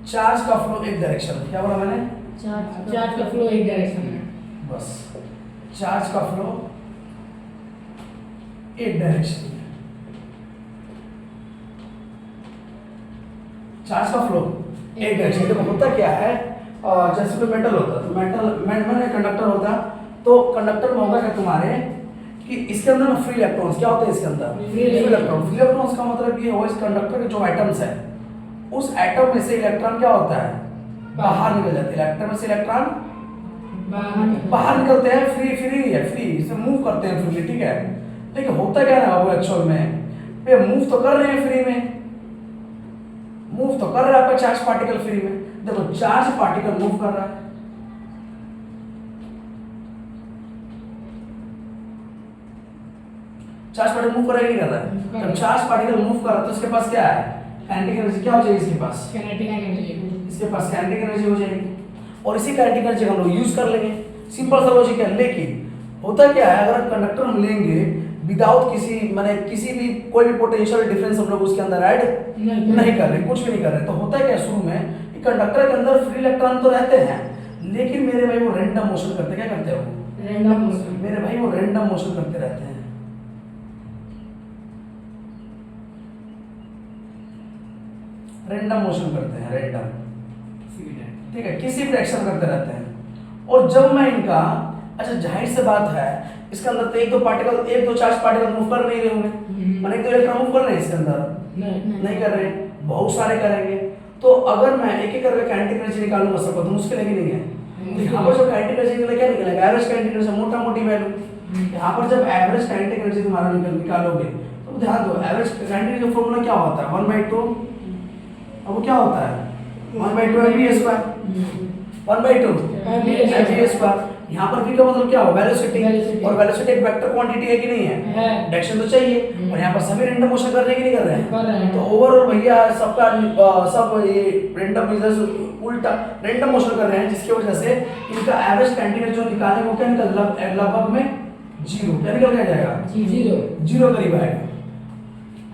Charge का flow एक direction में, क्या बोला मैंने? चार्ज का फ्लो एक डायरेक्शन में। बस चार्ज का फ्लो एक डायरेक्शन में, चार्ज का फ्लो एक डायरेक्शन। देखो होता क्या है, जैसे कोई मेटल होता है तो मेटल में कंडक्टर होता है, तो कंडक्टर में होगा क्या तुम्हारे कि इसके अंदर ना फ्री इलेक्ट्रॉन्स, क्या होते हैं इसके अंदर? फ्री इलेक्ट्रॉन्स का मतलब ये हुआ इस कंडक्टर के जो एटम्स है उस एटम में से इलेक्ट्रॉन क्या होता है? बाहर निकल जाते हैं। इलेक्ट्रॉन में से इलेक्ट्रॉन बाहर निकलते हैं, फ्री इसे मूव करते हैं फ्रीली, ठीक है। लेकिन होता क्या है ना बाबू, एक्चुअल में ये मूव तो कर रहे हैं फ्री में, मूव तो कर रहा है आपका चार्ज पार्टिकल फ्री में। देखो चार्ज पार्टिकल मूव कर रहा है, चार्ज पार्टिकल मूव कर रहा है, नहीं कर रहा है? जब चार्ज पार्टिकल मूव कर रहा है तो इसके पास क्या है? Kinetic energy. क्या हो जाएगी इसके पास? Kinetic energy. इसके पास काइनेटिक एनर्जी हो जाएगी, और इसी काइनेटिक एनर्जी हम लोग यूज कर लेंगे। सिंपल सा लॉजिक है। लेकिन होता क्या है, अगर कंडक्टर हम लेंगे विदाउट किसी माने किसी भी कोई भी पोटेंशियल डिफरेंस हम लोग उसके अंदर ऐड नहीं कर रहे, कुछ भी नहीं कर रहे, तो होता क्या है शुरू में कि कंडक्टर के अंदर फ्री इलेक्ट्रॉन तो रहते हैं, लेकिन मेरे भाई वो रैंडम मोशन करते, क्या करते हैं वो? Random motion. मेरे भाई वो रैंडम मोशन करते रहते हैं। रैंडम मोशन करते हैं, रैंडम, ठीक है, किसी भी डायरेक्शन करते रहते हैं। और जब मैं इनका, अच्छा जाहिर सी बात है इसके अंदर तो एक दो चार्ज पार्टिकल मूव कर नहीं रहे होंगे, माने एक दो इलेक्ट्रॉन मूव कर रहे हैं इसके अंदर? नहीं कर रहे, बहुत सारे करेंगे। तो अगर मैं एक एक करके काइनेटिक एनर्जी निकालूंगा सबको तो मुश्किल है कि नहीं है? तो यहाँ पर जो काइनेटिक एनर्जी निकलेगा, क्या निकलेगा? एवरेज काइनेटिक एनर्जी, मोटा मोटी वैल्यू। यहाँ पर जब एवरेज काइनेटिक एनर्जी तुम्हारा निकालोगे तो ध्यान दो, एवरेज काइनेटिक का फॉर्मूला क्या होता है? 1/2। अब वो क्या होता है? 1/2 mv², 1/2 mv²। यहाँ पर v का मतलब क्या हो? वेलोसिटी, और वेलोसिटी एक वेक्टर क्वांटिटी है कि नहीं है? डायरेक्शन तो चाहिए, और यहाँ पर सभी रैंडम मोशन कर रहे हैं कि नहीं कर रहे हैं? तो ओवरऑल भैया सबका सब ये रैंडम उल्टा रैंडम मोशन कर रहे हैं, जिसकी वजह से इनका एवरेज काइनेटिक जो निकालेंगे वो क्या निकल लगभग में 0, क्या निकल जाएगा? 0 करीब आएगा।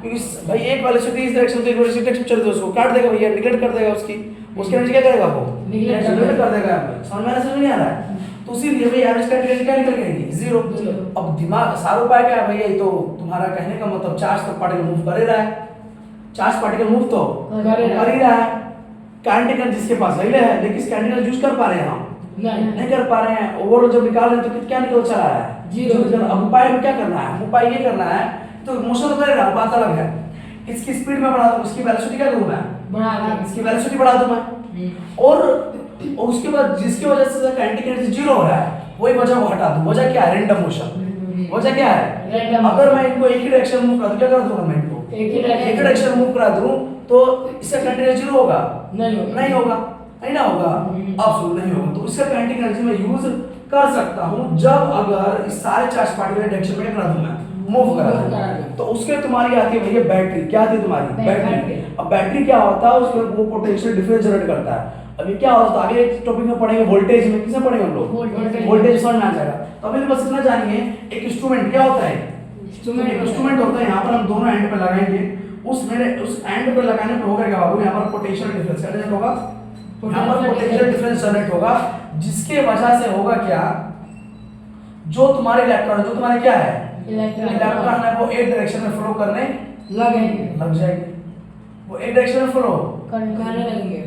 क्योंकि भाई एक वेलोसिटी इस डायरेक्शन से एक वेलोसिटी डायरेक्शन चल रही है, उसको काट देगा भैया, निगलेक्ट कर देगा उसकी एनर्जी, क्या करेगा वो? निगलेक्ट कर देगा। समझ नहीं आ रहा है? तो इसीलिए भाई एवरेज काइनेटिक क्या निकल गई? 0। अब दिमाग सारा उपाय क्या है भैया? ये तो तुम्हारा कहने का मतलब चार्ज तो पार्टिकल मूव कर ही रहा है, चार्ज पार्टिकल मूव तो कर ही रहा है, काइनेटिक एनर्जी जिसके पास है लेकिन इस काइनेटिक एनर्जी यूज कर पा रहे हैं हम? नहीं कर पा रहे हैं। ओवरऑल जब निकाल रहे हैं तो क्या निकल चला है? 0। अब उपाय में क्या करना है? उपाय ये करना है, तो मोशन तो करेगा, बात अलग है। इसकी स्पीड में बढ़ा दूं, उसकी वेलोसिटी क्या करूं मैं? इसकी वेलोसिटी बढ़ा दूं मैं, और उसके बाद जिसकी वजह से काइनेटिक एनर्जी 0 हो रहा है वही वजह को हटा दूं। वजह क्या है? Random motion. वजह क्या है? अगर मैं इनको एक ही डायरेक्शन मूव करा दूं, क्या कर दूंगा मैं इनको? एक ही डायरेक्शन मूव करा दूं तो इसका काइनेटिक एनर्जी 0 होगा? नहीं होगा, नहीं ना होगा, अब नहीं होगा। तो इसका काइनेटिक एनर्जी मैं यूज कर सकता हूं जब अगर इस सारे चार्ज पार्टिकल डायरेक्शन में करा दूं मैं, मूव करा दूं, तो उसके तुम्हारी आती है भैया बैटरी। क्या आती है तुम्हारी? बैटरी। अब बैटरी क्या होता है? उसमें वो पोटेंशियल डिफरेंस जनरेट करता है। अभी क्या होता है, आगे एक टॉपिक में पढ़ेंगे वोल्टेज में, किसे पढ़ेंगे हम लोग? वोल्टेज समझ में आ जाएगा। तो अभी बस इतना जानिए, एक इंस्ट्रूमेंट क्या होता है? इंस्ट्रूमेंट होता है, यहाँ पर हम दोनों एंड पे लगाएंगे, उस एंड पे लगाने पे होगा क्या बाबू? यहाँ पर पोटेंशियल डिफरेंस जनरेट होगा, यहाँ पर पोटेंशियल डिफरेंस जनरेट होगा, जिसके वजह से होगा क्या? जो तुम्हारे इलेक्ट्रॉन, जो तुम्हारे क्या है? इलेक्ट्रॉन है, वो एक डायरेक्शन में फ्लो करने लग जाएंगे, वो एक डायरेक्शन में फ्लो करने लगेंगे,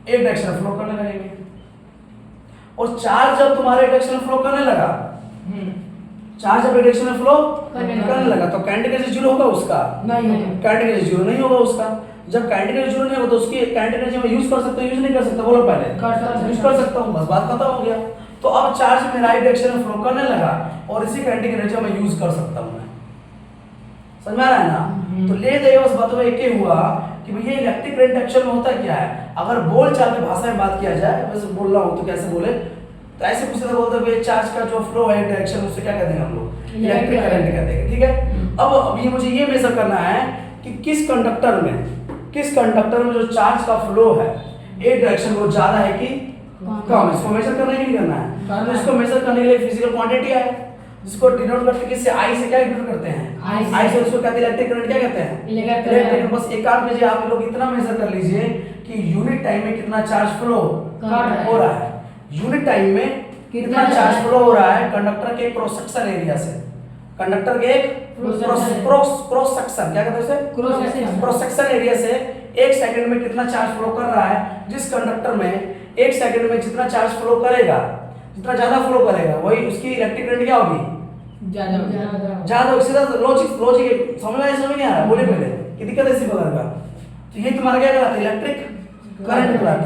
एक डायरेक्शन में फ्लो करने लगेंगे। और चार्ज जब तुम्हारे डायरेक्शन में फ्लो करने लगा, चार्ज जब डायरेक्शन में फ्लो करने लगा तो काइनेटिक एनर्जी 0 होगा उसका? काइनेटिक एनर्जी 0 नहीं होगा उसका। जब काइनेटिक एनर्जी 0 नहीं होगा तो उसकी काइनेटिक एनर्जी में यूज कर सकते हो, यूज नहीं कर सकते? बोलो पहले। यूज कर सकता हूं, बस बात खत्म हो गया। तो अब चार्ज मेरा राइट डायरेक्शन में फ्लो करने लगा और इसी काइनेटिक एनर्जी में यूज कर सकता हूं मैं। समझ में आ रहा है ना? तो ले दे बस बात में एक ही हुआ कि भैया इलेक्ट्रिक करंट एक्चुअल में होता क्या है? अगर बोल चाल में भाषा में बात किया जाए, वैसे बोल रहा हूं तो कैसे बोले, तो ऐसे कुछ तरह बोलते हैं चार्ज का जो फ्लो है डायरेक्शन, उससे क्या कहते हैं हम लोग? इलेक्ट्रिक करंट कहते हैं, ठीक है। अब ये मुझे ये मेजर करना है कि किस कंडक्टर में जो चार्ज का फ्लो है एक डायरेक्शन वो ज्यादा है कि कम, इसको मेजर करने के लिए करना है। तो इसको मेजर करने के लिए फिजिकल क्वांटिटी है, जिसको डिनोट करते हैं किससे, आई से क्या डिनोट करते हैं, I से। आई से उसको कहते हैं इलेक्ट्रिक करंट, क्या कहते हैं, इलेक्ट्रिक इलेक्ट्रिक। बस एक काम कीजिए आप लोग इतना मेजर कर लीजिए कि यूनिट टाइम में कितना चार्ज फ्लो हो रहा है, यूनिट टाइम में कितना चार्ज फ्लो हो रहा है कंडक्टर के क्रॉस सेक्शन एरिया से, कंडक्टर के एक क्रॉस सेक्शन, क्या कहते हैं उसे, क्रॉस सेक्शन एरिया से 1 सेकंड में कितना चार्ज फ्लो कर रहा है। जिस कंडक्टर में 1 सेकंड में जितना चार्ज फ्लो करेगा, जितना ज्यादा फ्लो करेगा, वही उसकी इलेक्ट्रिक करंट क्या होगी, ज्यादा। सीधा लॉजिक समझ में नहीं आ रहा, बोले पहले कि दिक्कत ऐसी प्रकार का। तो ये तुम्हारा क्या कहलाता है, इलेक्ट्रिक करंट कहलाता है।